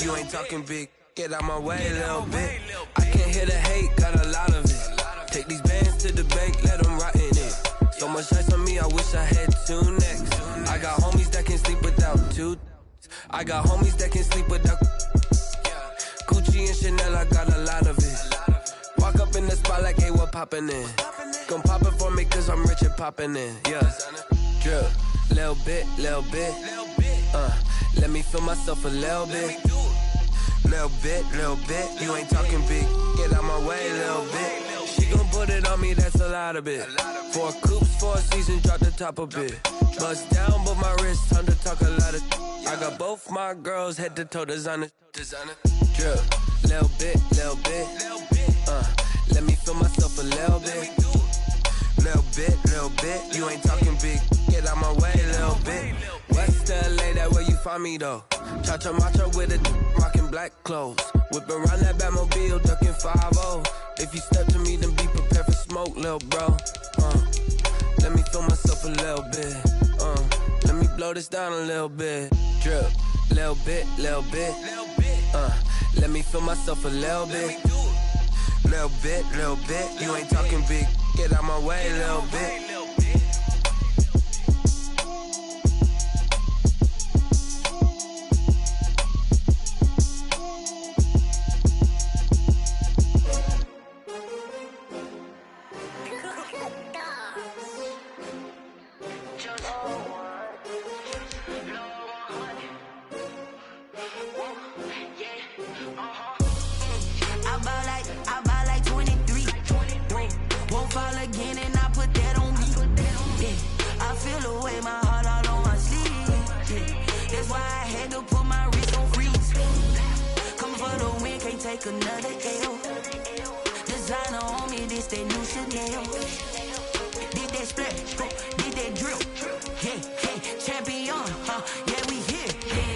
You ain't talking big, get out my way a little bit. I can't hear the hate, got a lot of it. Take these bands to the bank, let them rot in it. So much ice on me, I wish I had two necks. I got homies that can sleep without two. I got homies that can sleep without Gucci and Chanel, I got a lot of it. Walk up in the spot like, hey, what poppin' in? Gon' pop it for me cause I'm rich and poppin' in, yeah. Drip, little bit, let me feel myself a little bit. Little bit, you ain't talking big, get out my way a little bit. She gon' put it on me, that's a lot of it. 4 coops, 4 seasons, drop the top a bit. Bust down, but my wrist, time to talk a lot of. I got both my girls, head to toe designer. Drip, little bit, let me feel myself a little bit. Little bit, you ain't talking big, get out my way a little bit. West LA, that where you find me though. Cha-cha macha with a rockin' black clothes. Whip around that Batmobile, ducking 5-0. If you step to me, then be prepared for smoke, lil' bro. Let me feel myself a little bit. Let me blow this down a little bit. Drip, little bit, let me feel myself a little bit. Little bit, you ain't talking big, get out my way a little bit. Another L. Designer on me, this that new Chanel. Did that splash, did that drill. Yeah, champion, yeah, we here.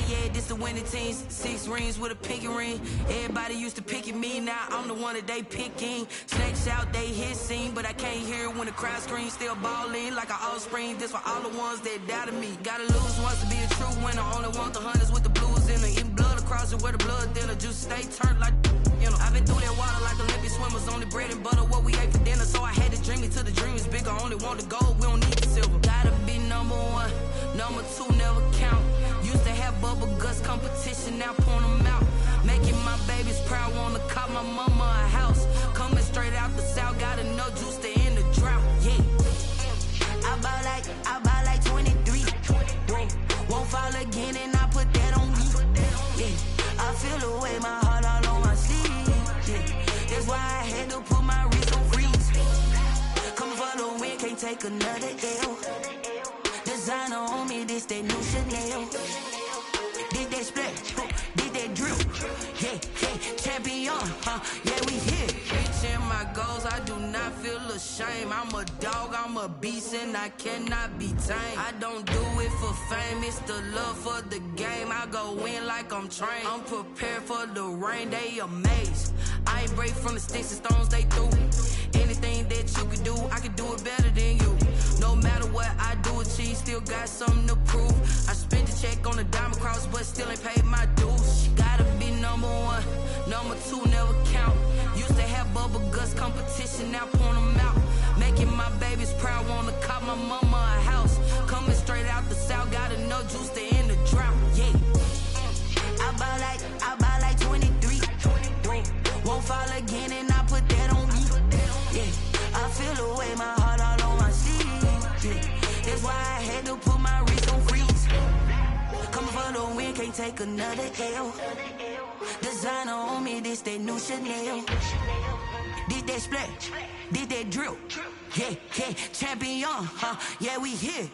Yeah, this the winning team. 6 rings with a pinky ring. Everybody used to pick at me, now I'm the one that they picking. Snakes out, they hit scene, but I can't hear it when the crowd screams. Still ballin' like an offspring. This for all the ones that doubted me. Gotta lose once to be a true winner. Only want the hunters with the blues in it. Eating blood across it where the blood thinner. Juice stay turned like. You know, I've been through that water like Olympic swimmers. Only bread and butter, what we ate for dinner. So I had to dream it till the dream is bigger. Only want the gold, we don't need the silver. Gotta be number 1, number 2 never count. Used to have bubble guts competition, now point them out. Making my babies proud, wanna cop my mama a house. Coming straight out the south, got enough juice to end the drought. Yeah, I buy like 23. Won't fall again, and I put that on me. Yeah, I feel the way, my heart all on my sleeve. That's why I had to put my wrist on freeze. Coming for the win, can't take another L. Designer on me, this that new Chanel. Did that splash, did that drill. Yeah, champion, yeah, we here. Reaching my goals, I do not feel ashamed. I'm a dog, I'm a beast, and I cannot be tamed. I don't do it for fame, it's the love for the game. I go in like I'm trained. I'm prepared for the rain, they amazed. I ain't break from the sticks and stones they threw. Anything that you could do, I could do it better than you. No matter what I do, achieve, still got something to prove. I spent the check on the diamond cross, but still ain't paid my dues. Gotta be number 1, number 2 never count. Used to have bubble guts competition, now point them out. Making my babies proud, wanna cop my mama a house. Coming straight out the south, got enough juice to end the drought. Yeah, I buy like 23. Won't fall again, and I put that on me. Yeah, I feel the way, my heart all on my sleeve. Yeah, that's why I had to put my wrist on freeze. Coming for the win, can't take another L. Designer on me, this that new Chanel. Did that splash, did that drill. Yeah, champion, yeah, we here.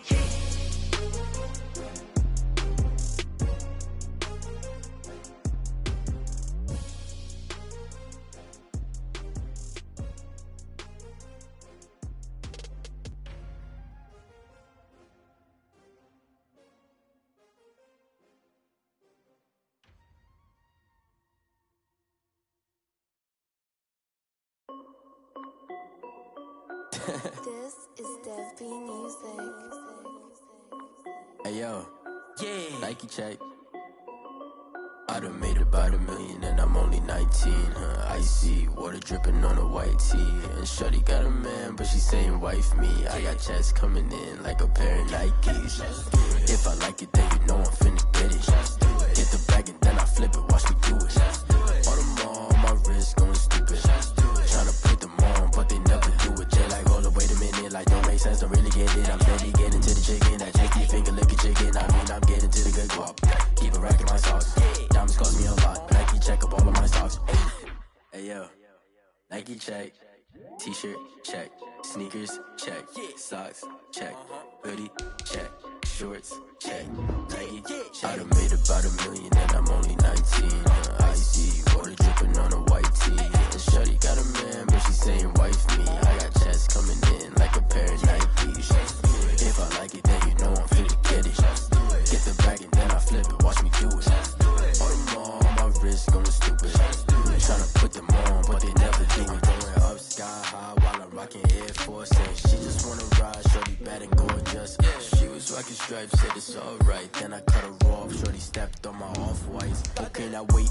This is Dev B Music. Hey yo, Yeah, Nike check. Oh I done made about $1 million and I'm only 19. Icy water dripping on a white tee. And shorty got a man, but she saying wife me. I got checks coming in like a pair of Nikes. If I like it, then you know I'm finna get it. Get the bag and then I flip it, watch me do it. All the more on my wrist going stupid. Tryna put them on, but they never do it. They like, hold up, wait a minute, like don't make sense, don't really get it. I'm steady getting to the chicken, that cheeky finger licking chicken. I mean, I'm getting to the good guap. Keep a rack in my socks. Diamonds cost me a lot. Nike check up all of my stocks. Hey yo, Nike check. T-shirt check. Sneakers check. Socks check. Hoodie check. Shorts check. Nike check. I done made about $1 million and I'm only 19. Icy water dripping on a white tee. And shorty got a man, but she saying wife me. I got checks coming in like a pair of Nikes. If I like it, then you know I'm finna get it. Get the bag and then I flip it, watch me do it. All the more on my wrist going stupid. Tryna put them on, but they never do it. Going up sky high while I'm rocking Air Force. And she just wanna ride, shorty bad and gorgeous. She was rocking stripes, said it's alright. Then I cut her off, shorty stepped on my off-whites. Okay, now wait.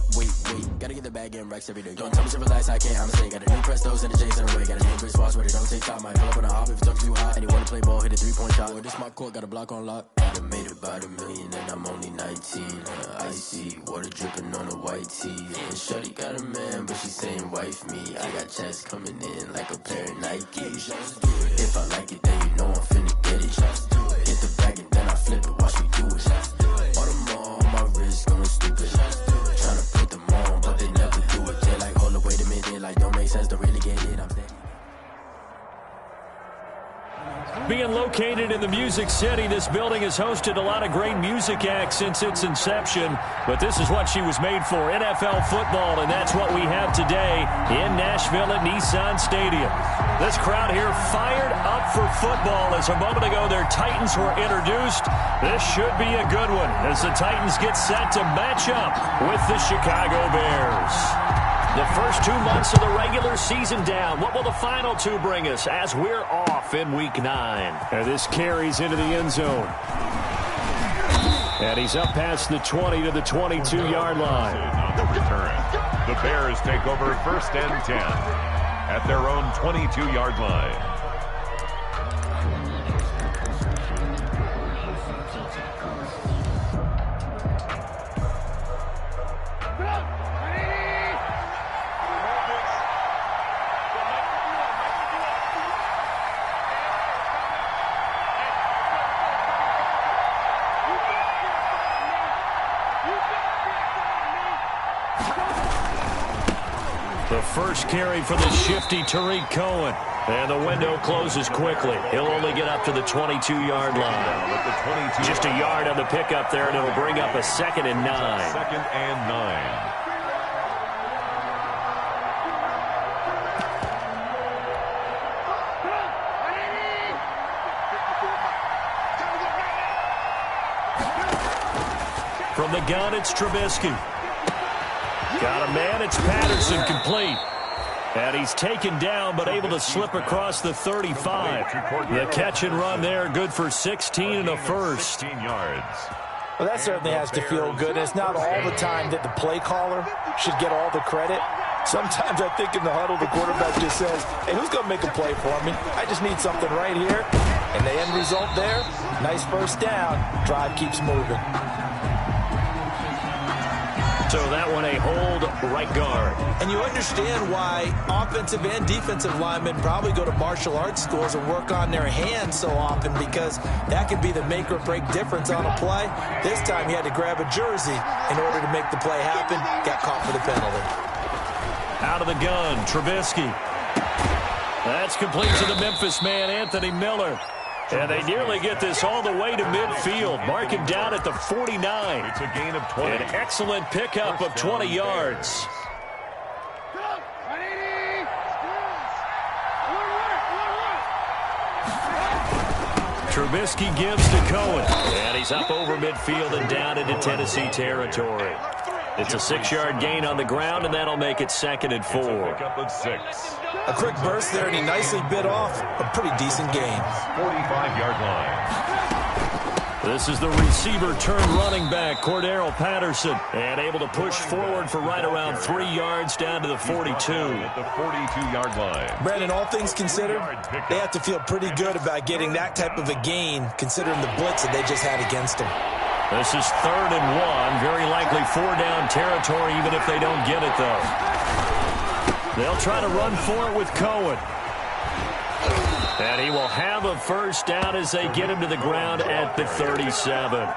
Gotta get the bag and racks every day. Don't tell me to relax, I can't, I'ma say. Got a new Prestos and a J's in the way. Got a new wrist watch where they don't take time. Might pull up on a hop if it's too hot. And he wanna play ball, hit a 3-point shot. Well, this my court, got a block on lock. I done made about $1 million and I'm only 19. Icy water dripping on a white tee. And shorty got a man, but she saying wife me. I got checks coming in like a pair of Nikes. If I like it, then you know I'm finna get it. Hit the bag and then I flip it, watch me do it. All the more on my wrist going stupid. Tryna put them on, but they never do it. They like, hold up, wait a minute, like don't make sense, don't really get it. I'm saying. Being located in the Music City, this building has hosted a lot of great music acts since its inception, but this is what she was made for, NFL football, and that's what we have today in Nashville at Nissan Stadium. This crowd here fired up for football as a moment ago their Titans were introduced. This should be a good one as the Titans get set to match up with the Chicago Bears. The first 2 months of the regular season down. What will the final 2 bring us as we're off in Week 9? And this carries into the end zone. And he's up past the 20 to the 22-yard line. On the return, the Bears take over 1st and 10 at their own 22-yard line. The first carry for the shifty Tariq Cohen. And the window closes quickly. He'll only get up to the 22-yard line. Just a yard on the pickup there, and it'll bring up a 2nd and 9. 2nd and 9. From the gun, it's Trubisky. Got a man, it's Patterson, complete. And he's taken down, but able to slip across the 35. The catch and run there, good for 16 and a first. 16 yards. Well, that certainly has to feel good. And it's not all the time that the play caller should get all the credit. Sometimes I think in the huddle, the quarterback just says, hey, who's going to make a play for me? I just need something right here. And the end result there, nice first down. Drive keeps moving. So that one a hold right guard. And you understand why offensive and defensive linemen probably go to martial arts schools and work on their hands so often, because that could be the make or break difference on a play. This time he had to grab a jersey in order to make the play happen. Got caught for the penalty. Out of the gun, Trubisky. That's complete to the Memphis man, Anthony Miller. And they nearly get this all the way to midfield. Mark him down at the 49. It's a gain of 20. An excellent pickup of 20 yards. Trubisky gives to Cohen. And he's up over midfield and down into Tennessee territory. It's a 6-yard gain on the ground, and that'll make it 2nd and 4. Pickup of 6. A quick burst there, and he nicely bit off a pretty decent gain. 45-yard line. This is the receiver turned running back, Cordero Patterson, and able to push forward for right around 3 yards down to the 42. At the 42-yard line. Brandon, all things considered, they have to feel pretty good about getting that type of a gain, considering the blitz that they just had against them. This is 3rd and 1, very likely 4-down territory, even if they don't get it, though. They'll try to run for it with Cohen. And he will have a first down as they get him to the ground at the 37.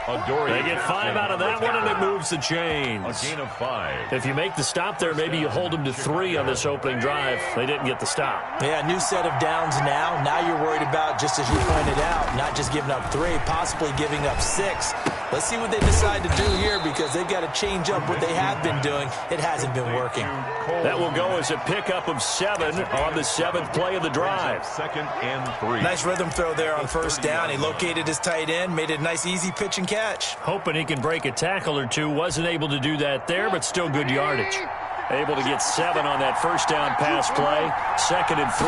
They get 5 out of that one, and it moves the chains. A gain of 5. If you make the stop there, maybe you hold them to 3 on this opening drive. They didn't get the stop. Yeah, new set of downs now. Now you're worried about, just as you pointed out, not just giving up 3, possibly giving up 6. Let's see what they decide to do here, because they've got to change up what they have been doing. It hasn't been working. That will go as a pickup of 7 on the 7th play of the drive. 2nd and 3. Nice rhythm throw there on first down. He located his tight end, made it a nice, easy pitch and catch. Hoping he can break a tackle or two. Wasn't able to do that there, but still good yardage. Able to get 7 on that first down pass play. 2nd and 3.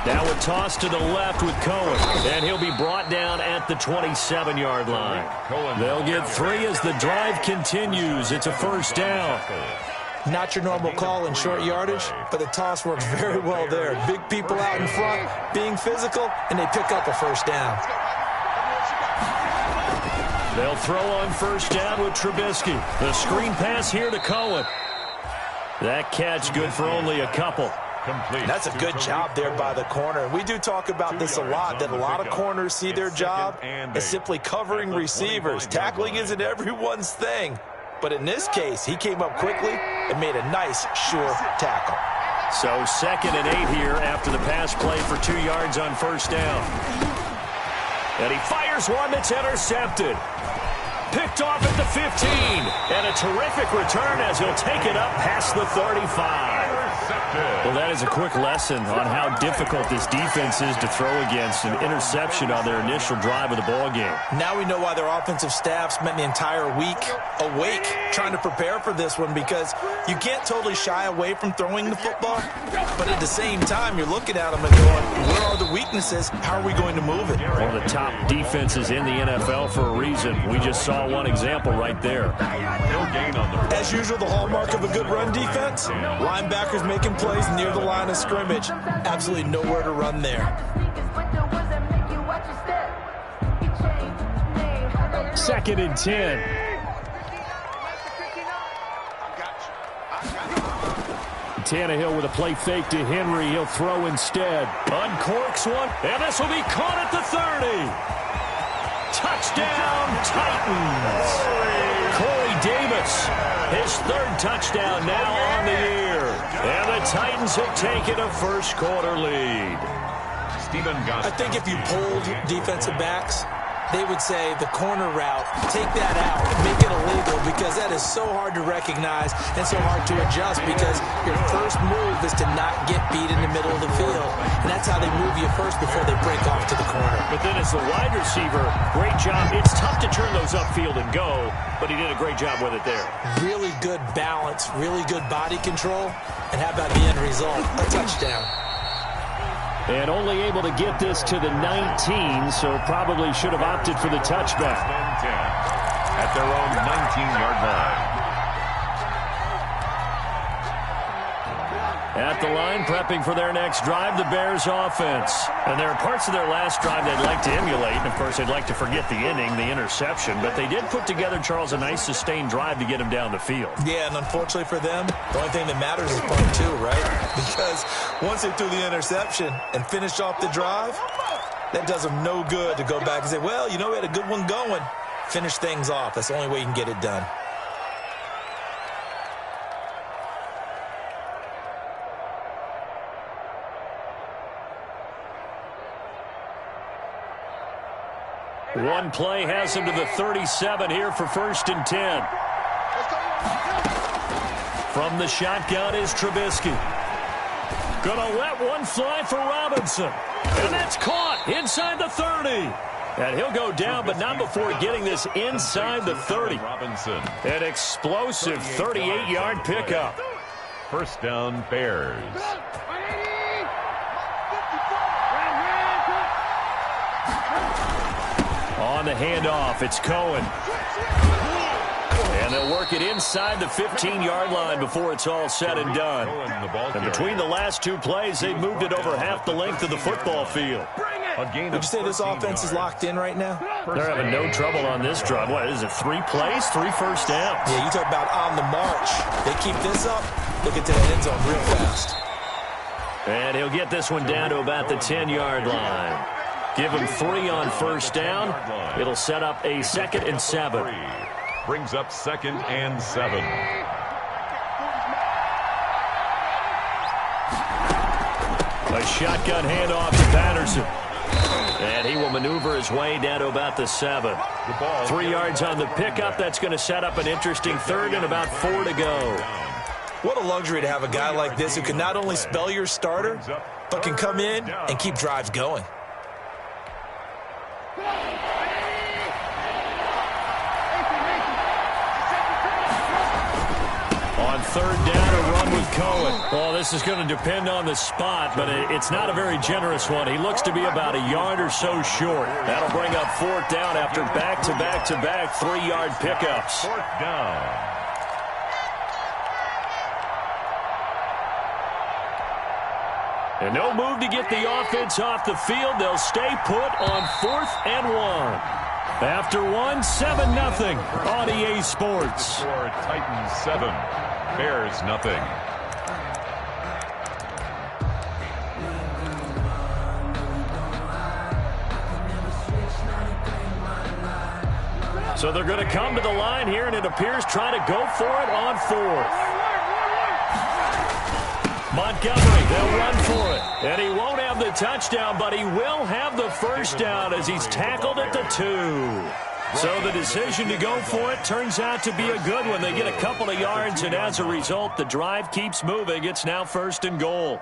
Now a toss to the left with Cohen, and he'll be brought down at the 27-yard line. They'll get 3 as the drive continues. It's a first down. Not your normal call in short yardage, but the toss works very well there. Big people out in front, being physical, and they pick up a first down. They'll throw on first down with Trubisky. The screen pass here to Cohen. That catch good for only a couple. Complete. That's a good job there by the corner. We do talk about this a lot, that a lot of corners see their job as simply covering receivers. Tackling isn't everyone's thing. But in this case, he came up quickly and made a nice, sure tackle. So 2nd and 8 here after the pass play for 2 yards on first down. And he fires one that's intercepted. Picked off at the 15. And a terrific return as he'll take it up past the 35. Well, that is a quick lesson on how difficult this defense is to throw against. An interception on their initial drive of the ball game. Now we know why their offensive staff spent the entire week awake trying to prepare for this one, because you can't totally shy away from throwing the football, but at the same time you're looking at them and going, where are the weaknesses? How are we going to move it? One of the top defenses in the NFL for a reason. We just saw one example right there. No gain on the. As usual, the hallmark of a good run defense, linebackers making plays near the line of scrimmage. Absolutely nowhere to run there. 2nd and 10. Tannehill with a play fake to Henry. He'll throw instead. Uncorks one, and this will be caught at the 30. Touchdown, Titans. Corey Davis, his 3rd touchdown now on the year. And the Titans have taken a first-quarter lead. I think if you polled defensive backs, they would say the corner route, take that out, make it illegal, because that is so hard to recognize and so hard to adjust, because your first move is to not get beat in the middle of the field. And that's how they move you first before they break off to the corner. But then as the wide receiver, great job. It's tough to turn those upfield and go, but he did a great job with it there. Really good balance, really good body control, and how about the end result? A touchdown. And only able to get this to the 19, so probably should have opted for the touchback. At their own 19-yard line. At the line, prepping for their next drive, the Bears offense. And there are parts of their last drive they'd like to emulate. And, of course, they'd like to forget the inning, the interception. But they did put together, Charles, a nice sustained drive to get him down the field. Yeah, and unfortunately for them, the only thing that matters is point 2, right? Because once they threw the interception and finished off the drive, that does them no good to go back and say, well, you know, we had a good one going. Finish things off. That's the only way you can get it done. One play has him to the 37 here for 1st and 10. From the shotgun is Trubisky. Gonna let one fly for Robinson. And that's caught inside the 30. And he'll go down, but not before getting this inside the 30. Robinson. An explosive 38-yard pickup. First down, Bears. on the handoff. It's Cohen. And they'll work it inside the 15-yard line before it's all said and done. And between the last two plays, they've moved it over half the length of the football field. Would you say this offense is locked in right now? They're having no trouble on this drive. What is it, 3 plays, 3 first downs? Yeah, you talk about on the march. They keep this up, they'll get to the end zone real fast. And he'll get this one down to about the 10-yard line. Give him 3 on first down. It'll set up a 2nd and 7. Brings up 2nd and 7. A shotgun handoff to Patterson. And he will maneuver his way down to about the 7. 3 yards on the pickup. That's going to set up an interesting 3rd and about 4 to go. What a luxury to have a guy like this who can not only spell your starter, but can come in and keep drives going. On 3rd down, a run with Cohen. Well, this is going to depend on the spot, but it's not a very generous one. He looks to be about a yard or so short. That'll bring up 4th down after back-to-back-to-back 3-yard pickups. 4th down. And no move to get the offense off the field. They'll stay put on 4th and 1. After 1, 7-0 on EA Sports. For Titans 7, Bears nothing. So they're going to come to the line here, and it appears try to go for it on 4th. Montgomery, they'll run for it. And he won't have the touchdown, but he will have the first down as he's tackled at the 2. So the decision to go for it turns out to be a good one. They get a couple of yards, and as a result, the drive keeps moving. It's now 1st and goal.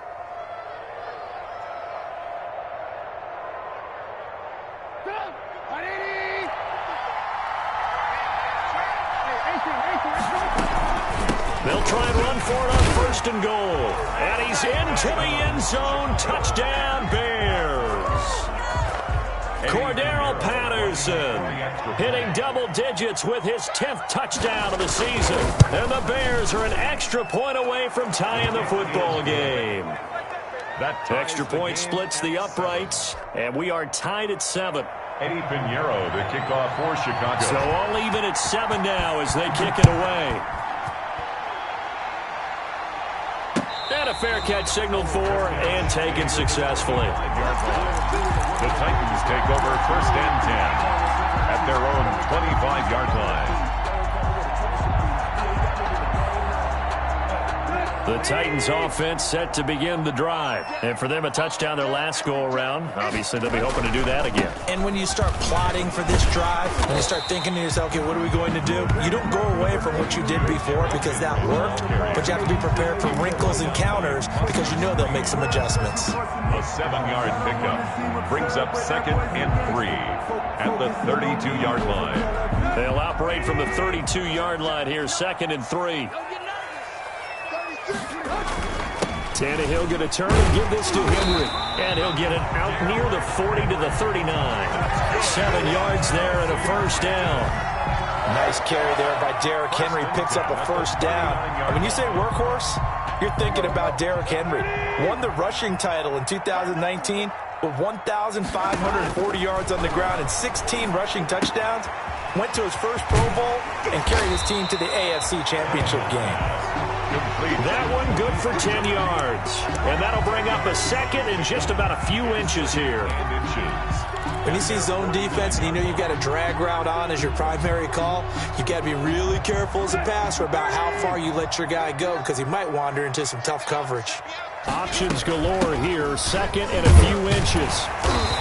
They'll try and run for it on 1st and goal. And he's into the end zone. Touchdown, Bears. Cordero Patterson hitting double digits with his 10th touchdown of the season. And the Bears are an extra point away from tying the football game. That extra point splits the uprights, and we are tied at 7. Eddie Pinheiro, the kickoff for Chicago. So all even at 7 now as they kick it away. And a fair catch signaled for and taken successfully. The Titans take over 1st and 10 at their own 25-yard line. The Titans offense set to begin the drive. And for them, a touchdown their last go-around. Obviously, they'll be hoping to do that again. And when you start plotting for this drive, and you start thinking to yourself, okay, what are we going to do? You don't go away from what you did before because that worked, but you have to be prepared for wrinkles and counters because you know they'll make some adjustments. A 7-yard pickup brings up 2nd and 3 at the 32-yard line. They'll operate from the 32-yard line here, 2nd and 3. Tannehill going to turn and give this to Henry. And he'll get it out near the 40 to the 39. 7 yards there and a 1st down. Nice carry there by Derrick Henry. Picks up a 1st down. And when you say workhorse, you're thinking about Derrick Henry. Won the rushing title in 2019 with 1,540 yards on the ground and 16 rushing touchdowns. Went to his first Pro Bowl and carried his team to the AFC Championship game. That one good for 10 yards. And that'll bring up a 2nd and just about a few inches here. When you see zone defense and you know you've got a drag route on as your primary call, you've got to be really careful as a passer about how far you let your guy go because he might wander into some tough coverage. Options galore here. 2nd and a few inches.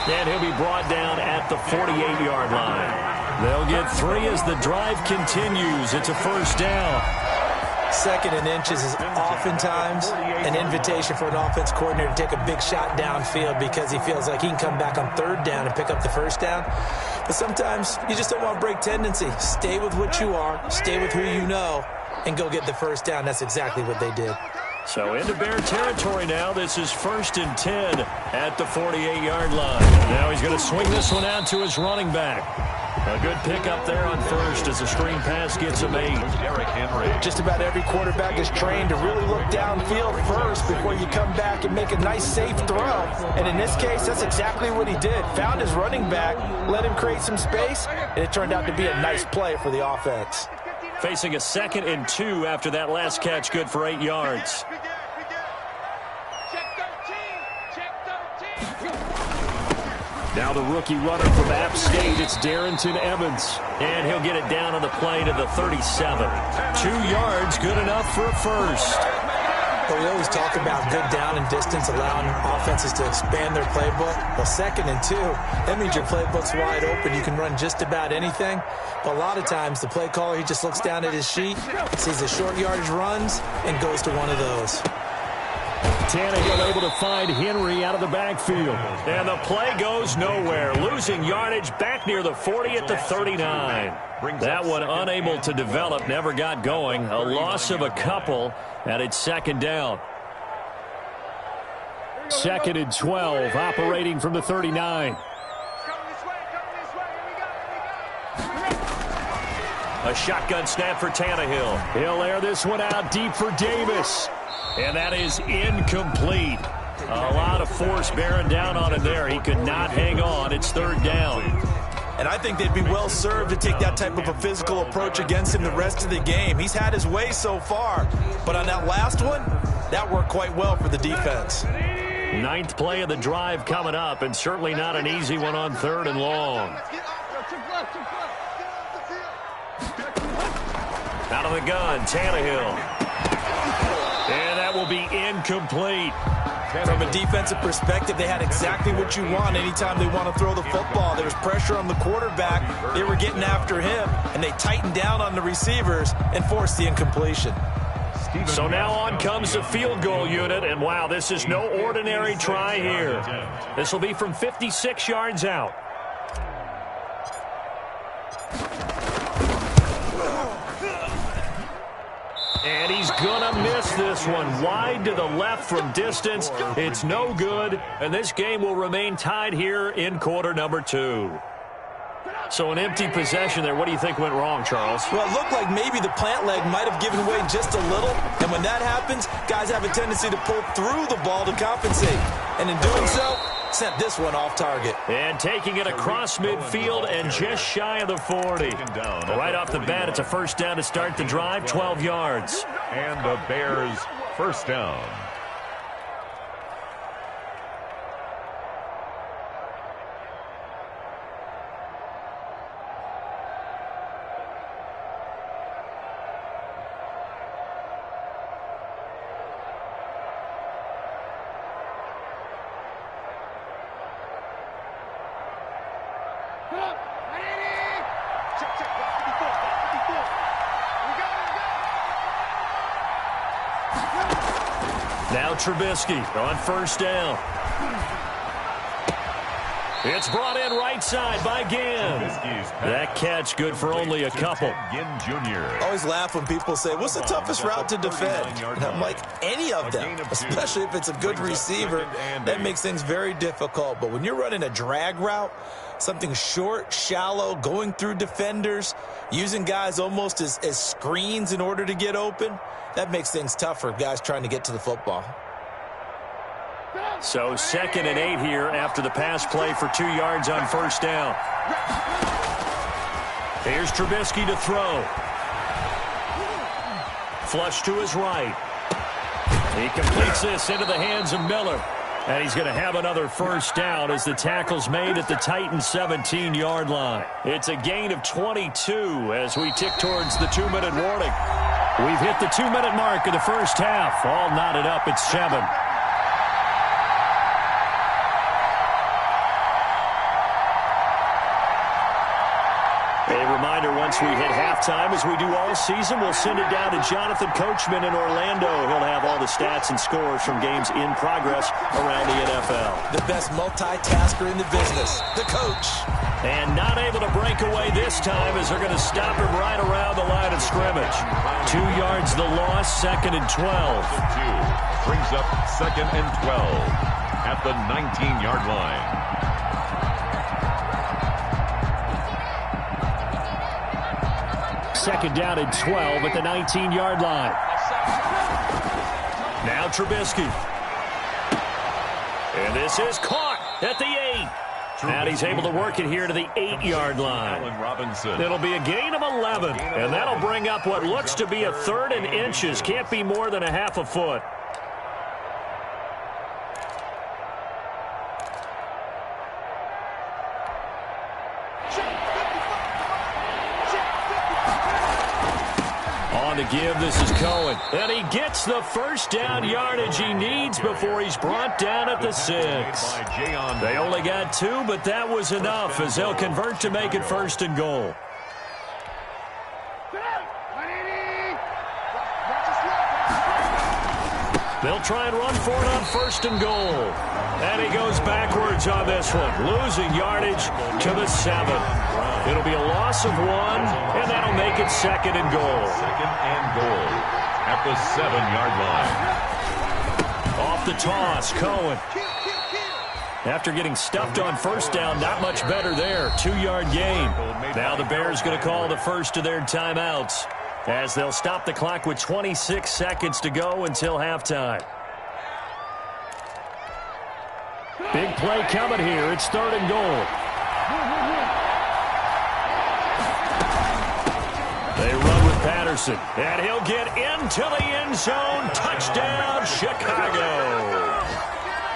And he'll be brought down at the 48-yard line. They'll get 3 as the drive continues. It's a 1st down. 2nd and inches is oftentimes an invitation for an offense coordinator to take a big shot downfield because he feels like he can come back on 3rd down and pick up the 1st down. But sometimes you just don't want to break tendency. Stay with what you are, stay with who you know, and go get the 1st down. That's exactly what they did. So into Bear territory now. This is 1st and 10 at the 48-yard line. Now he's going to swing this one out to his running back. A good pickup there on first as a screen pass gets a made. Just about every quarterback is trained to really look downfield first before you come back and make a nice, safe throw. And in this case, that's exactly what he did. Found his running back, let him create some space, and it turned out to be a nice play for the offense. Facing a 2nd and 2 after that last catch, good for 8 yards. Now the rookie runner from App State, it's Darrington Evans. And he'll get it down on the play to the 37. 2 yards, good enough for a first. But we always talk about good down and distance, allowing offenses to expand their playbook. Well, 2nd and 2, that means your playbook's wide open. You can run just about anything. But a lot of times, the play caller, he just looks down at his sheet, sees the short yardage runs, and goes to one of those. Tannehill able to find Henry out of the backfield. And the play goes nowhere. Losing yardage back near the 40 at the 39. That one unable to develop, never got going. A loss of a couple, and it's 2nd down. 2nd and 12, operating from the 39. A shotgun snap for Tannehill. He'll air this one out deep for Davis. And that is incomplete. A lot of force bearing down on him there. He could not hang on. It's 3rd down. And I think they'd be well served to take that type of a physical approach against him the rest of the game. He's had his way so far. But on that last one, that worked quite well for the defense. 9th play of the drive coming up, and certainly not an easy one on 3rd and long. Out of the gun, Tannehill. And that will be incomplete. From a defensive perspective, they had exactly what you want anytime they want to throw the football. There was pressure on the quarterback. They were getting after him, and they tightened down on the receivers and forced the incompletion. So now on comes the field goal unit, and wow, this is no ordinary try here. This will be from 56 yards out. And he's gonna miss this one. Wide to the left from distance. It's no good, and this game will remain tied here in quarter number 2. So an empty possession there. What do you think went wrong, Charles? Well, it looked like maybe the plant leg might have given way just a little, and when that happens, guys have a tendency to pull through the ball to compensate. And in doing so, sent this one off target. And taking it across midfield and just shy of the 40. Right off the bat, it's a 1st down to start the drive, 12 yards. And the Bears 1st down. Now Trubisky on 1st down. It's brought in right side by Ginn. That catch good for only a couple. I always laugh when people say, what's the toughest route to defend? And I'm like, any of them, especially if it's a good receiver. That makes things very difficult. But when you're running a drag route, something short, shallow, going through defenders, using guys almost as screens in order to get open, that makes things tough for guys trying to get to the football. So 2nd and 8 here after the pass play for 2 yards on 1st down. Here's Trubisky to throw. Flush to his right. He completes this into the hands of Miller. And he's going to have another 1st down as the tackle's made at the Titans' 17-yard line. It's a gain of 22 as we tick towards the 2-minute warning. We've hit the 2-minute mark of the 1st half. All knotted up at 7. A reminder, once we hit halftime, as we do all season, we'll send it down to Jonathan Coachman in Orlando. He'll have all the stats and scores from games in progress around the NFL. The best multitasker in the business, the coach. And not able to break away this time as they're going to stop him right around the line of scrimmage. 2 yards the loss, 2nd and 12. Brings up 2nd and 12 at the 19-yard line. second down and 12 at the 19-yard line. Now Trubisky. And this is caught at the 8. And he's able to work it here to the 8-yard line. It'll be a gain of 11, and that'll bring up what looks to be a 3rd and inches. Can't be more than a half a foot. On to give, this is Cohen. And he gets the first down yardage he needs before he's brought down at the 6. They only got 2, but that was enough as they'll convert to make it 1st and goal. They'll try and run for it on 1st and goal. And he goes backwards on this one, losing yardage to the 7. It'll be a loss of 1, and that'll make it 2nd and goal. 2nd and goal at the 7-yard line. Off the toss, Cohen. After getting stuffed on 1st down, not much better there. 2-yard gain. Now the Bears going to call the first of their timeouts as they'll stop the clock with 26 seconds to go until halftime. Big play coming here. It's 3rd and goal. They run with Patterson, and he'll get into the end zone. Touchdown, Chicago.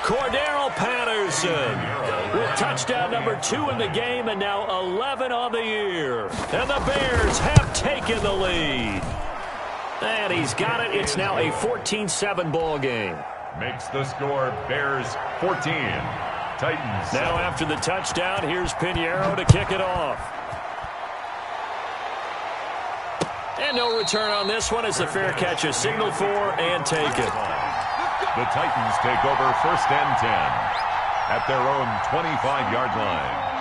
Cordero Patterson with touchdown number 2 in the game, and now 11 on the year. And the Bears have taken the lead. And he's got it. It's now a 14-7 ball game. Makes the score Bears 14. Titans. Now after the touchdown, here's Pinheiro to kick it off. And no return on this one as the fair catch is signaled for and taken. The Titans take over 1st and 10 at their own 25-yard line.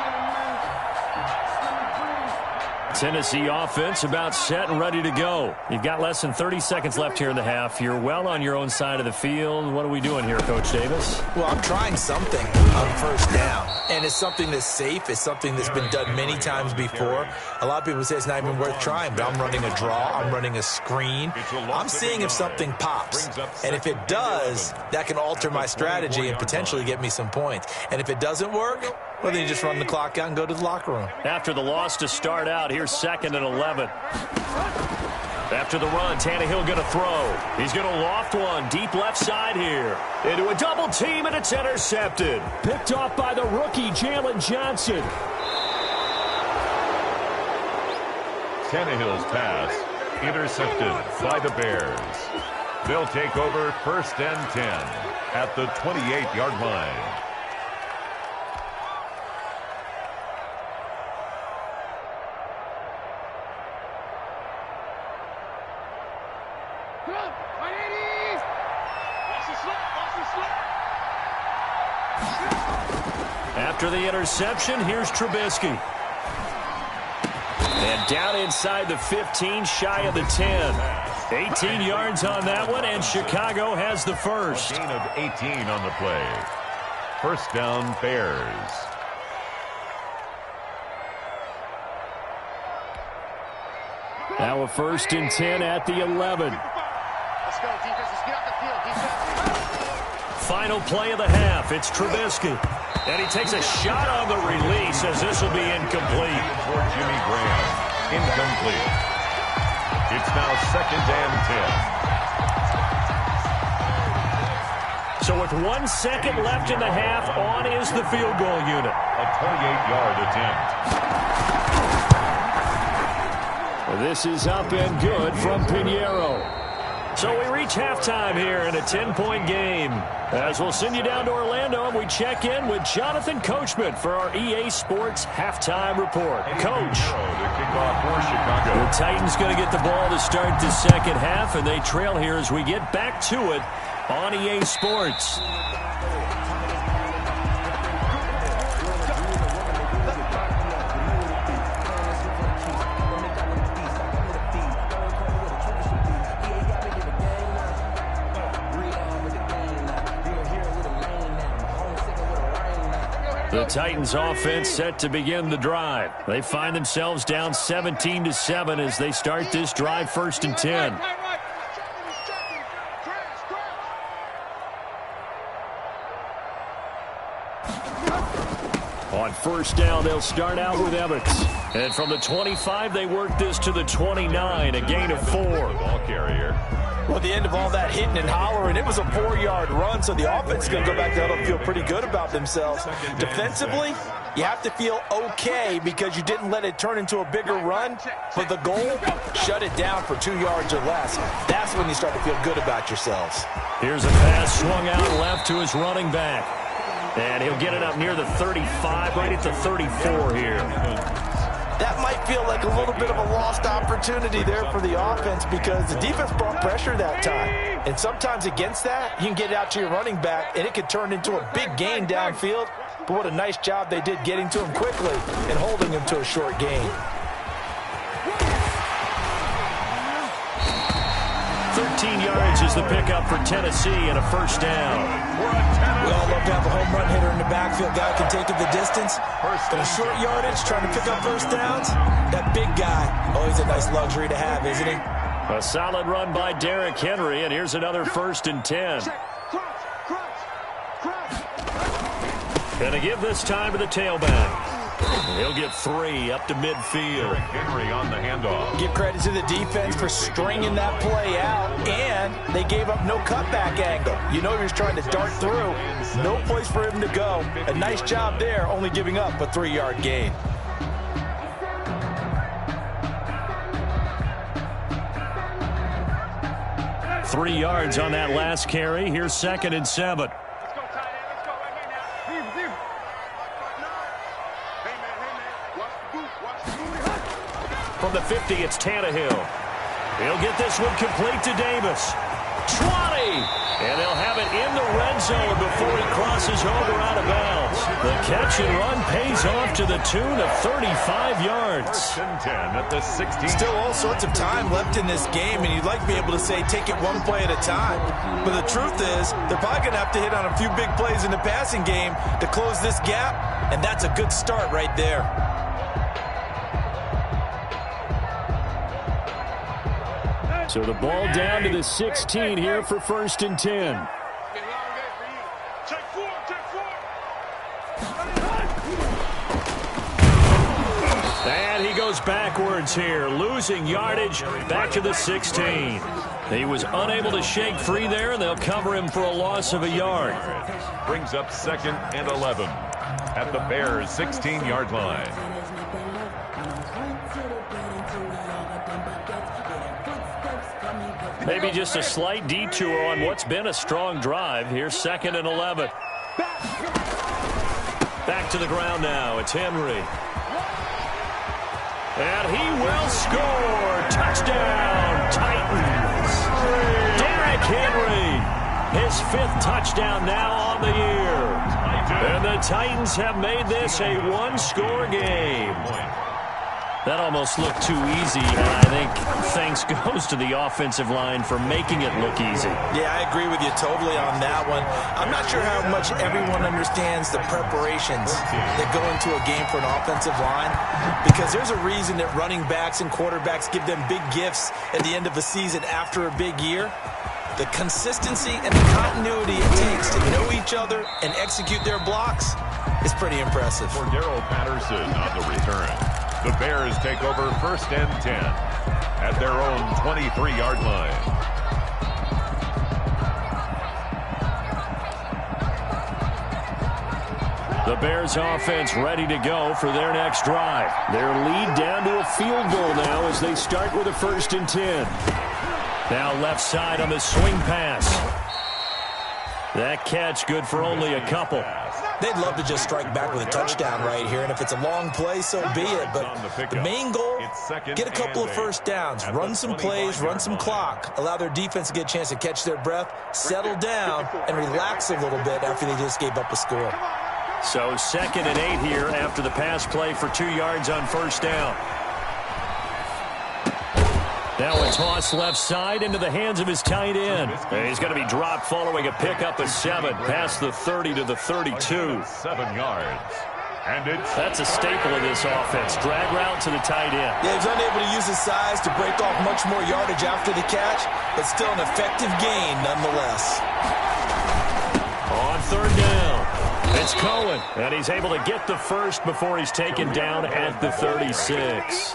Tennessee offense about set and ready to go. You've got less than 30 seconds left here in the half. You're well on your own side of the field. What are we doing here, Coach Davis? Well, I'm trying something on 1st down, and it's something that's safe. It's something that's been done many times before. A lot of people say it's not even worth trying, but I'm running a draw. I'm running a screen. I'm seeing if something pops, and if it does, that can alter my strategy and potentially get me some points. And if it doesn't work, well, then you just run the clock out and go to the locker room. After the loss to start out, here's 2nd and 11. After the run, Tannehill going to throw. He's going to loft one deep left side here. Into a double team, and it's intercepted. Picked off by the rookie, Jalen Johnson. Tannehill's pass intercepted by the Bears. They'll take over 1st and 10 at the 28-yard line. After the interception, here's Trubisky. And down inside the 15, shy of the 10. 18 yards on that one, and Chicago has the first. A gain of 18 on the play. 1st down, Bears. Now a 1st and 10 at the 11. Let's go, defense. Let's get off the field, defense. Final play of the half. It's Trubisky. And he takes a shot on the release as this will be incomplete. For Jimmy Graham. Incomplete. It's now 2nd and 10. So with 1 second left in the half, on is the field goal unit. A 28-yard attempt. This is up and good from Pinheiro. So we reach halftime here in a 10-point game. As we'll send you down to Orlando, and we check in with Jonathan Coachman for our EA Sports Halftime Report. Coach. The kickoff for Chicago. The Titans going to get the ball to start the second half, and they trail here as we get back to it on EA Sports. The Titans offense set to begin the drive. They find themselves down 17-7 as they start this drive, 1st and 10. On 1st down, they'll start out with Evans. And from the 25, they work this to the 29, a gain of 4. Ball carrier. Well, at the end of all that hitting and hollering, it was a 4-yard run, so the offense is going to go back to huddle and feel pretty good about themselves. Defensively, you have to feel okay because you didn't let it turn into a bigger run, but the goal, shut it down for 2 yards or less. That's when you start to feel good about yourselves. Here's a pass swung out left to his running back. And he'll get it up near the 35, right at the 34 here. That might feel like a little bit of a lost opportunity there for the offense because the defense brought pressure that time. And sometimes against that, you can get out to your running back, and it could turn into a big gain downfield. But what a nice job they did getting to him quickly and holding him to a short gain. 13 yards is the pickup for Tennessee and a 1st down. We all love to have a home run hitter in the backfield. Guy can take it the distance. But a short yardage, trying to pick up 1st downs, that big guy, always a nice luxury to have, isn't he? A solid run by Derrick Henry, and here's another 1st and 10. Gonna give this time to the tailback. He'll get 3 up to midfield. Henry on the handoff. Give credit to the defense for stringing that play out, and they gave up no cutback angle. You know he was trying to dart through. No place for him to go. A nice job there, only giving up a 3-yard gain. Three yards on that last carry. Here's 2nd and 7. From the 50, it's Tannehill. He'll get this one complete to Davis. 20! And they'll have it in the red zone before he crosses over out of bounds. The catch and run pays off to the tune of 35 yards. 1st and 10 at the 16. Still all sorts of time left in this game, and you'd like to be able to say take it one play at a time. But the truth is, they're probably going to have to hit on a few big plays in the passing game to close this gap, and that's a good start right there. So the ball down to the 16 here for 1st and 10. And he goes backwards here, losing yardage back to the 16. He was unable to shake free there, and they'll cover him for a loss of a yard. Brings up 2nd and 11 at the Bears' 16-yard line. Maybe just a slight detour on what's been a strong drive. Here's 2nd and 11. Back to the ground now. It's Henry. And he will score. Touchdown, Titans. Derrick Henry. His 5th touchdown now on the year. And the Titans have made this a 1-score game. That almost looked too easy, and I think thanks goes to the offensive line for making it look easy. Yeah, I agree with you totally on that one. I'm not sure how much everyone understands the preparations that go into a game for an offensive line, because there's a reason that running backs and quarterbacks give them big gifts at the end of the season after a big year. The consistency and the continuity it takes to know each other and execute their blocks is pretty impressive. For Darrell Patterson on the return. The Bears take over 1st and 10 at their own 23-yard line. The Bears offense ready to go for their next drive. Their lead down to a field goal now as they start with a 1st and 10. Now left side on the swing pass. That catch good for only a couple. They'd love to just strike back with a touchdown right here, and if it's a long play, so be it. But the main goal, get a couple of 1st downs, run some plays, run some clock, allow their defense to get a chance to catch their breath, settle down, and relax a little bit after they just gave up a score. So 2nd and 8 here after the pass play for 2 yards on 1st down. Now a toss left side into the hands of his tight end. And he's going to be dropped following a pickup of 7 past the 30 to the 32. 7 yards. And that's a staple of this offense. Drag route to the tight end. Yeah, he's unable to use his size to break off much more yardage after the catch, but still an effective gain nonetheless. On 3rd down, it's Cohen, and he's able to get the first before he's taken down at the 36.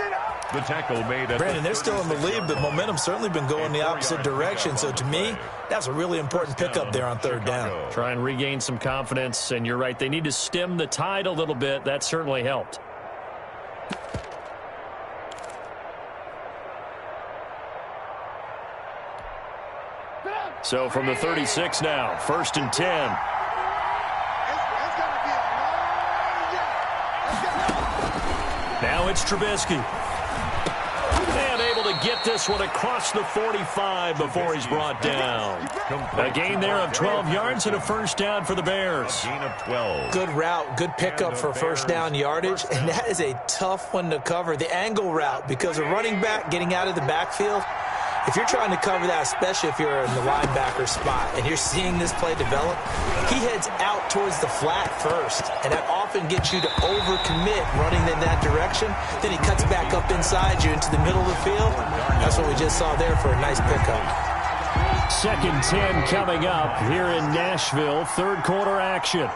The tackle made at Brandon, they're still in the lead, but momentum's certainly been going the opposite direction. So to me, that's a really important pickup there on 3rd down. Try and regain some confidence, and you're right. They need to stem the tide a little bit. That certainly helped. So from the 36 now, 1st and 10. Now it's Trubisky. And able to get this one across the 45 before he's brought down. A gain there of 12 yards and a 1st down for the Bears. Gain of 12. Good route, good pickup for 1st down yardage, and that is a tough one to cover. The angle route, because a running back getting out of the backfield, if you're trying to cover that, especially if you're in the linebacker spot and you're seeing this play develop, he heads out towards the flat first, and that often gets you to overcommit running in that direction. Then he cuts back up inside you into the middle of the field. That's what we just saw there for a nice pickup. 2nd and 10 coming up here in Nashville. 3rd quarter action.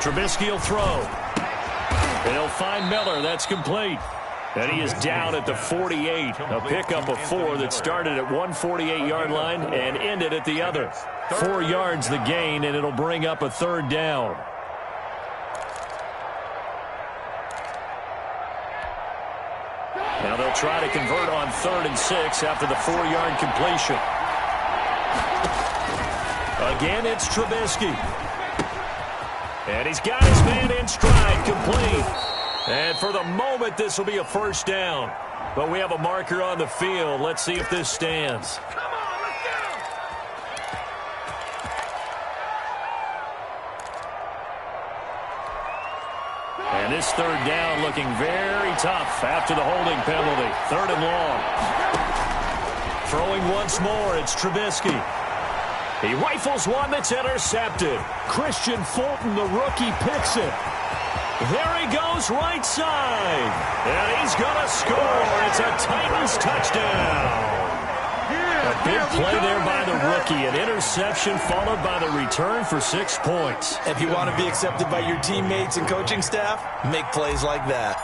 Trubisky will throw. He'll find Miller. That's complete. And he is down at the 48. A pickup of 4 that started at 148-yard line and ended at the other. 4 yards the gain, and it'll bring up a 3rd down. Now they'll try to convert on 3rd and 6 after the 4-yard completion. Again, it's Trubisky. And he's got his man in stride, complete. And for the moment, this will be a 1st down. But we have a marker on the field. Let's see if this stands. Come on, let's go! And this 3rd down looking very tough after the holding penalty. 3rd and long. Throwing once more, it's Trubisky. He rifles one that's intercepted. Christian Fulton, the rookie, picks it. There he goes, right side. And he's going to score. It's a Titans touchdown. A big play there by the rookie. An interception followed by the return for 6 points. If you want to be accepted by your teammates and coaching staff, make plays like that.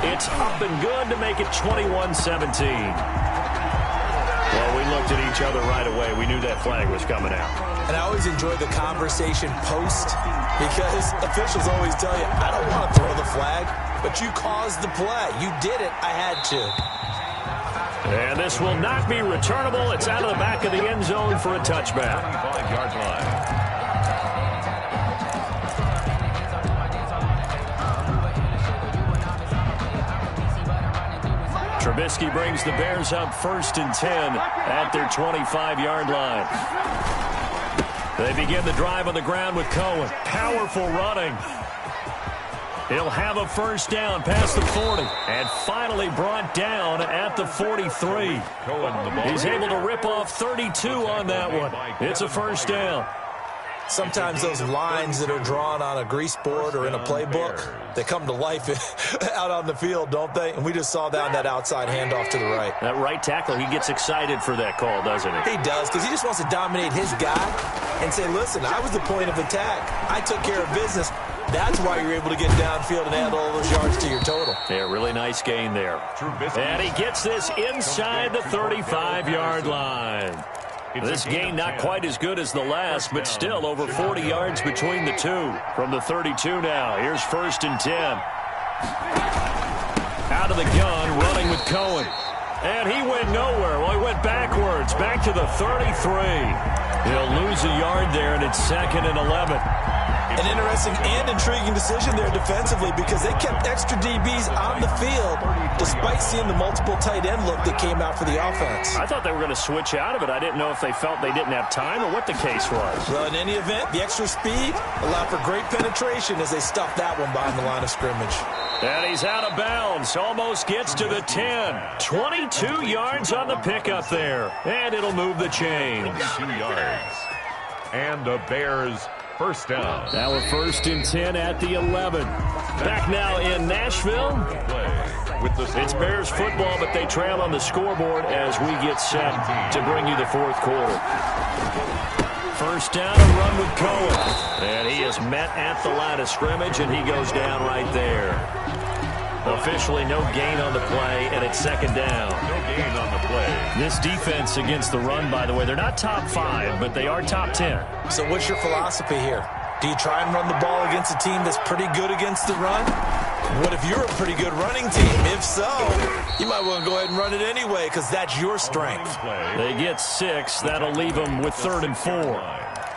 It's up and good to make it 21-17. Well, we looked at each other right away. We knew that flag was coming out. And I always enjoy the conversation post because officials always tell you, I don't want to throw the flag, but you caused the play. You did it. I had to. And this will not be returnable. It's out of the back of the end zone for a touchback. 5-yard line. Trubisky brings the Bears up 1st and 10 at their 25-yard line. They begin the drive on the ground with Cohen. Powerful running. He'll have a 1st down past the 40 and finally brought down at the 43. He's able to rip off 32 on that one. It's a 1st down. Sometimes those lines that are drawn on a grease board or in a playbook, they come to life out on the field, don't they? And we just saw down that outside handoff to the right. That right tackle, he gets excited for that call, doesn't he? He does, because he just wants to dominate his guy and say, listen, I was the point of attack. I took care of business. That's why you're able to get downfield and add all those yards to your total. Yeah, really nice gain there. And he gets this inside the 35-yard line. This gain not quite as good as the last, but still over 40 yards between the two. From the 32 now, here's 1st and 10. Out of the gun, running with Cohen. And he went nowhere. Well, he went backwards, back to the 33. He'll lose a yard there, and it's 2nd and 11. An interesting and intriguing decision there defensively because they kept extra DBs on the field despite seeing the multiple tight end look that came out for the offense. I thought they were going to switch out of it. I didn't know if they felt they didn't have time or what the case was. Well, in any event, the extra speed allowed for great penetration as they stuffed that one behind the line of scrimmage. And he's out of bounds. Almost gets to the 10. 22 yards on the pickup there. And it'll move the chains. 2 yards. And the Bears first down. Now a 1st and 10 at the 11. Back now in Nashville. It's Bears football, but they trail on the scoreboard as we get set to bring you the 4th quarter. First down, a run with Cohen. And he is met at the line of scrimmage, and he goes down right there. Officially no gain on the play, and it's 2nd down. No gain on the play. This defense against the run, by the way, they're not top 5, but they are top 10. So what's your philosophy here? Do you try and run the ball against a team that's pretty good against the run? What if you're a pretty good running team? If so, you might want to go ahead and run it anyway because that's your strength. They get 6. That'll leave them with 3rd and 4.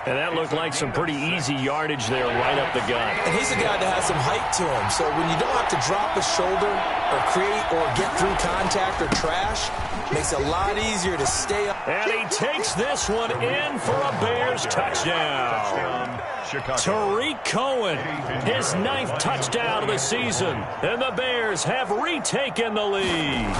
And that looked like some pretty easy yardage there right up the gut. And he's a guy that has some height to him. So when you don't have to drop a shoulder or create or get through contact or trash, makes it a lot easier to stay up. And he takes this one in for a Bears touchdown. Tariq Cohen, his 9th touchdown of the season. And the Bears have retaken the lead.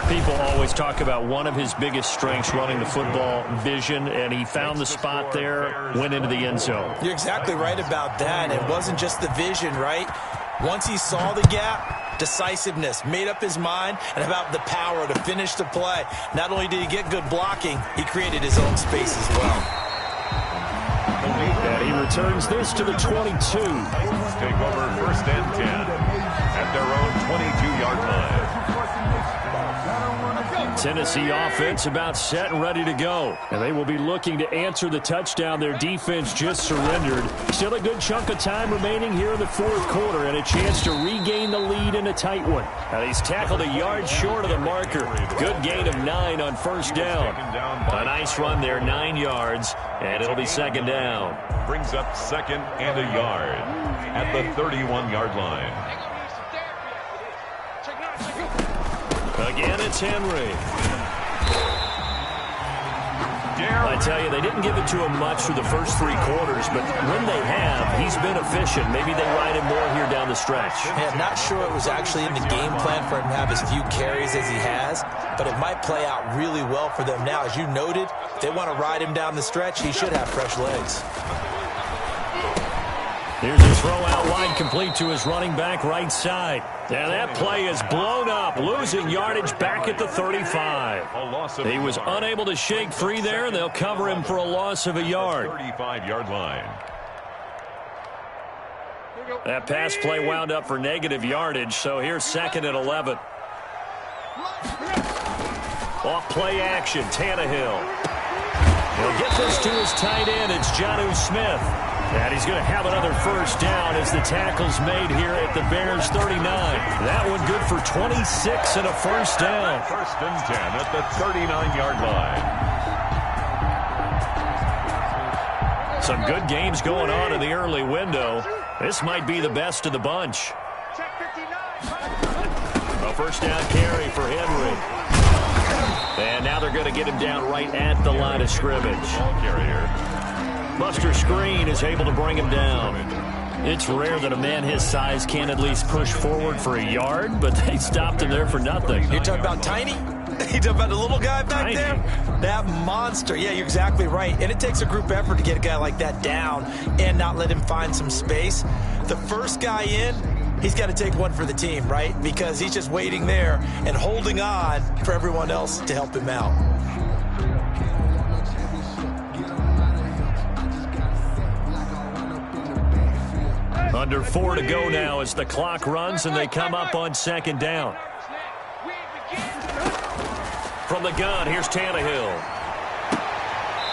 People always talk about one of his biggest strengths running the football, vision, and he found the spot there, went into the end zone. You're exactly right about that. It wasn't just the vision, right? Once he saw the gap, decisiveness, made up his mind, and about the power to finish the play. Not only did he get good blocking, he created his own space as well. And he returns this to the 22. Take over 1st and 10 at their own 22-yard line. Tennessee offense about set and ready to go. And they will be looking to answer the touchdown their defense just surrendered. Still a good chunk of time remaining here in the 4th quarter and a chance to regain the lead in a tight one. Now he's tackled a yard short of the marker. Good gain of 9 on 1st down. A nice run there, 9 yards, and it'll be 2nd down. Brings up 2nd and a yard at the 31-yard line. Again, it's Henry. I tell you, they didn't give it to him much through the first 3 quarters, but when they have, he's been efficient. Maybe they ride him more here down the stretch. Yeah, I'm not sure it was actually in the game plan for him to have as few carries as he has, but it might play out really well for them now. As you noted, they want to ride him down the stretch. He should have fresh legs. Here's a throw out wide, complete to his running back right side. And that play is blown up, losing yardage back at the 35. He was unable to shake free there, and they'll cover him for a loss of a yard. 35-yard line. That pass play wound up for negative yardage, so here's 2nd and 11. Off play action, Tannehill. He'll get this to his tight end. It's Jonnu Smith. And he's going to have another 1st down as the tackle's made here at the Bears 39. That one good for 26 and a 1st down. 1st and 10 at the 39-yard line. Some good games going on in the early window. This might be the best of the bunch. A 1st down carry for Henry. And now they're going to get him down right at the line of scrimmage. Ball carrier. Buster Screen is able to bring him down. It's rare that a man his size can at least push forward for a yard, but they stopped him there for nothing. You're talking about tiny? You talking about the little guy back Tiny. there? That monster. Yeah, you're exactly right. And it takes a group effort to get a guy like that down and not let him find some space. The first guy in, he's got to take one for the team, right? Because he's just waiting there and holding on for everyone else to help him out. Under 4 to go now as the clock runs and they come up on 2nd down. From the gun, here's Tannehill.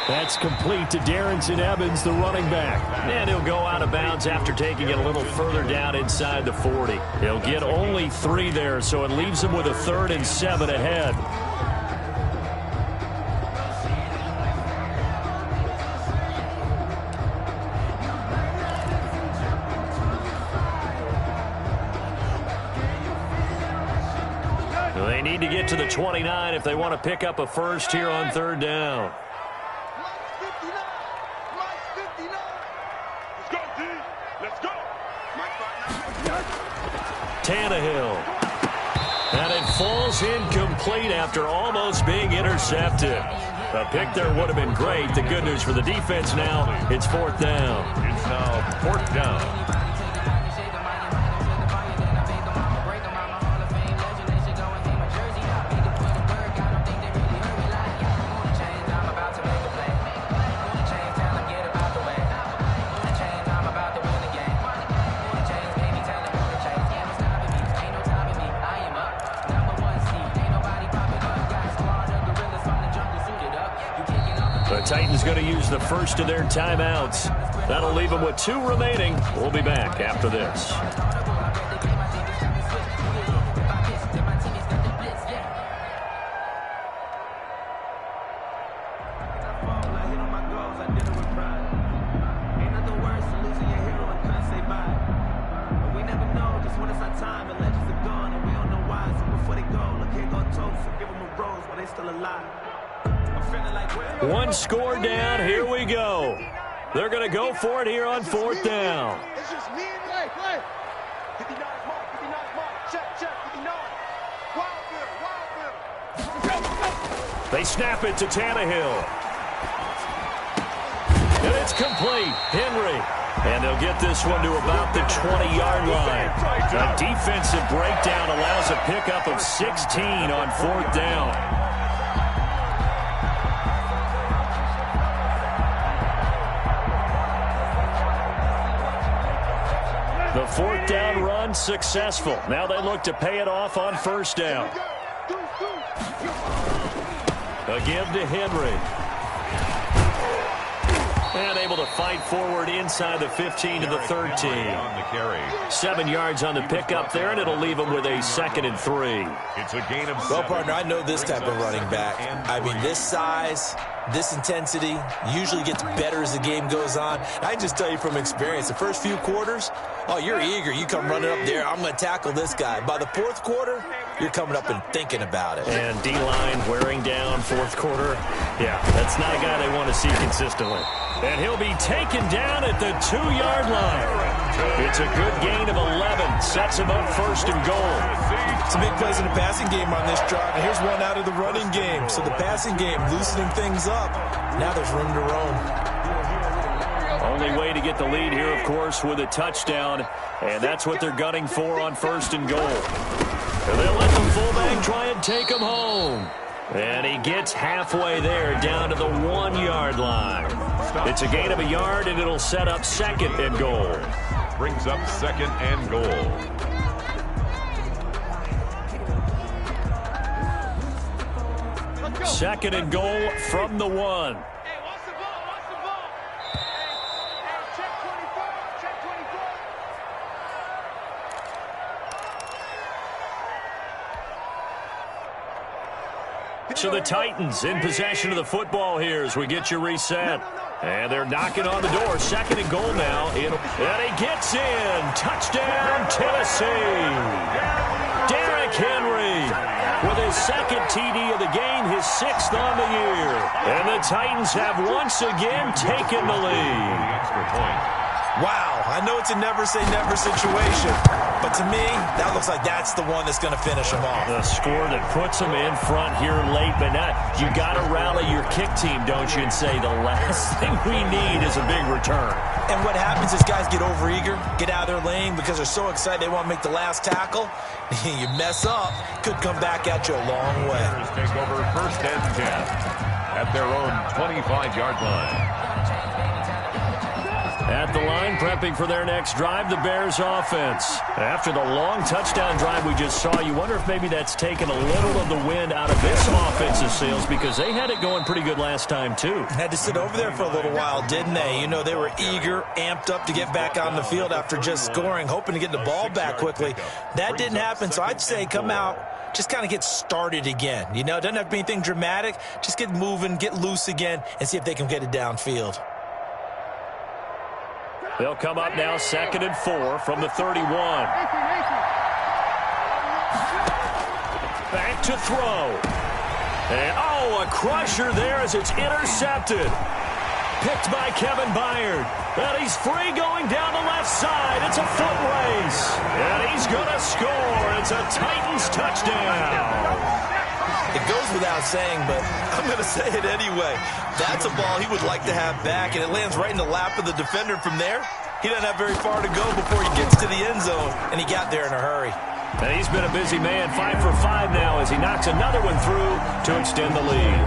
That's complete to Darrington Evans, the running back. And he'll go out of bounds after taking it a little further down inside the 40. He'll get only 3 there, so it leaves him with a 3rd and 7 ahead. They need to get to the 29 if they want to pick up a first here on third down. Tannehill. And it falls incomplete after almost being intercepted. A pick there would have been great. The good news for the defense now, it's fourth down. It's now fourth down. The Titans going to use the first of their timeouts. That'll leave them with 2 remaining. We'll be back after this. One score down. Here we go. They're going to go for it here on fourth down. It's just me and play. 59 mark. Check. 59. Wild. They snap it to Tannehill. And it's complete. Henry. And they'll get this one to about the 20-yard line. A defensive breakdown allows a pickup of 16 on fourth down. The fourth down run successful. Now they look to pay it off on first down. A give to Henry. And able to fight forward inside the 15 to the 13. 7 yards on the pickup there, and it'll leave them with a 2nd and 3. It's a gain of 7. Well, partner, I know this type of running back. I mean, this size, this intensity usually gets better as the game goes on. I just tell you from experience, the first few quarters, oh, you're eager. You come running up there, I'm going to tackle this guy. By the fourth quarter, you're coming up and thinking about it. And D-line wearing down fourth quarter. Yeah, that's not a guy they want to see consistently. And he'll be taken down at the 2-yard line. It's a good gain of 11. Sets him up first and goal. Some big plays in the passing game on this drive, and here's one out of the running game. So the passing game loosening things up. Now there's room to roam. Only way to get the lead here, of course, with a touchdown. And that's what they're gunning for on first and goal. And they'll let the fullback try and take him home. And he gets halfway there, down to the 1-yard line. It's a gain of a yard, and it'll set up 2nd and goal. Brings up 2nd and goal. Second and goal from the 1. So the Titans in possession of the football here as we get you reset. And they're knocking on the door. 2nd and goal now. And he gets in. Touchdown, Tennessee. Derrick Henry with his 2nd TD of the game, his 6th on the year. And the Titans have once again taken the lead. Extra point. Wow, I know it's a never-say-never situation, but to me, that looks like that's the one that's going to finish them off. The score that puts them in front here late, but not. You got to rally your kick team, don't you, and say the last thing we need is a big return. And what happens is guys get overeager, get out of their lane because they're so excited they want to make the last tackle. You mess up, could come back at you a long way. Take over 1st and 10 at their own 25-yard line. At the line, prepping for their next drive, the Bears offense. After the long touchdown drive we just saw, you wonder if maybe that's taken a little of the wind out of this offensive sails because they had it going pretty good last time, too. Had to sit over there for a little while, didn't they? You know, they were eager, amped up to get back on the field after just scoring, hoping to get the ball back quickly. That didn't happen, so I'd say come out, just kind of get started again. You know, it doesn't have to be anything dramatic. Just get moving, get loose again, and see if they can get it downfield. They'll come up now 2nd and 4 from the 31. back to throw. And, oh, a crusher there as it's intercepted. Picked by Kevin Byard. And he's free going down the left side. It's a foot race. And he's going to score. It's a Titans touchdown. It goes without saying, but I'm going to say it anyway. That's a ball he would like to have back, and it lands right in the lap of the defender from there. He doesn't have very far to go before he gets to the end zone, and he got there in a hurry. And he's been a busy man, 5 for 5 now as he knocks another one through to extend the lead.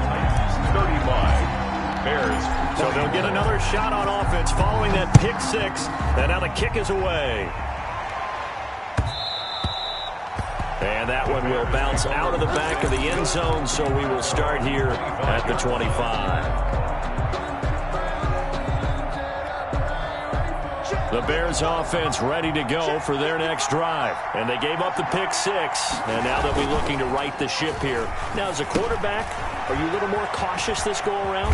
35, Bears. So they'll get another shot on offense following that pick six, and now the kick is away. And that one will bounce out of the back of the end zone, so we will start here at the 25. The Bears offense ready to go for their next drive. And they gave up the pick six, and now they'll be looking to right the ship here. Now, as a quarterback, are you a little more cautious this go-around?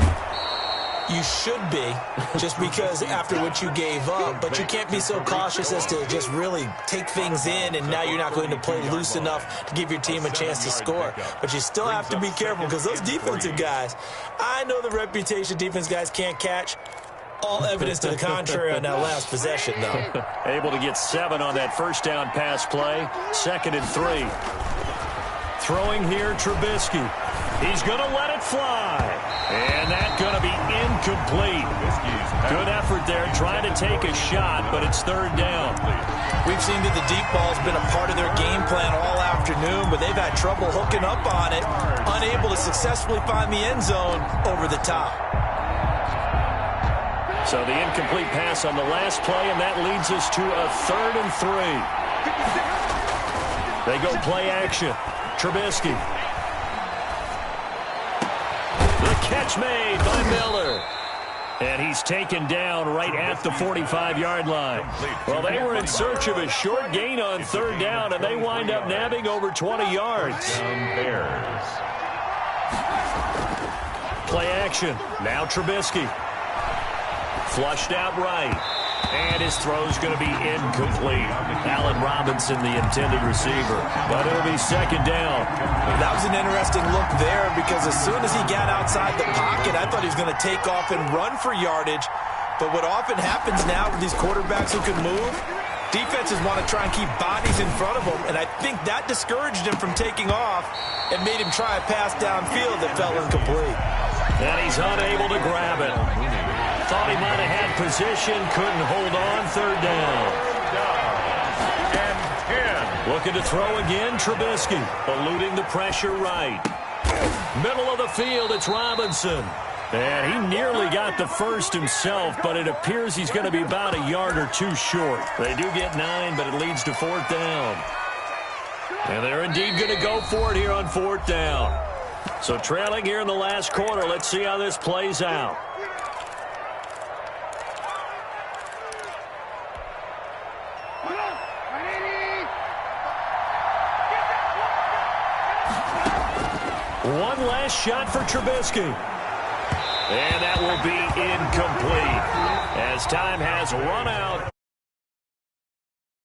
You should be, just because after what you gave up, but you can't be so cautious as to just really take things in, and now you're not going to play loose enough to give your team a chance to score. But you still have to be careful because those defensive guys, I know the reputation defense guys can't catch. All evidence to the contrary on that last possession, though. Able to get 7 on that first down pass play. 2nd and 3. Throwing here, Trubisky. He's going to let it fly. And that's going to be incomplete. Good effort there, trying to take a shot, but it's 3rd down. We've seen that the deep ball's been a part of their game plan all afternoon, but they've had trouble hooking up on it, unable to successfully find the end zone over the top. So the incomplete pass on the last play, and that leads us to a 3rd and 3. They go play action. Trubisky. The catch made by Miller. And he's taken down right at the 45-yard line. Well, they were in search of a short gain on 3rd down, and they wind up nabbing over 20 yards. Bears. Play action. Now Trubisky. Flushed out right. And his throw's going to be incomplete. Allen Robinson, the intended receiver. But it'll be 2nd down. That was an interesting look there because as soon as he got outside the pocket, I thought he was going to take off and run for yardage. But what often happens now with these quarterbacks who can move, defenses want to try and keep bodies in front of them. And I think that discouraged him from taking off and made him try a pass downfield that fell incomplete. And he's unable to grab it. Thought he might have had position, couldn't hold on. 3rd down. And 10. Looking to throw again, Trubisky. Eluding the pressure right. Middle of the field, it's Robinson. And he nearly got the first himself, but it appears he's going to be about a yard or 2 short. They do get 9, but it leads to 4th down. And they're indeed going to go for it here on 4th down. So trailing here in the last quarter, let's see how this plays out. One last shot for Trubisky. And that will be incomplete as time has run out.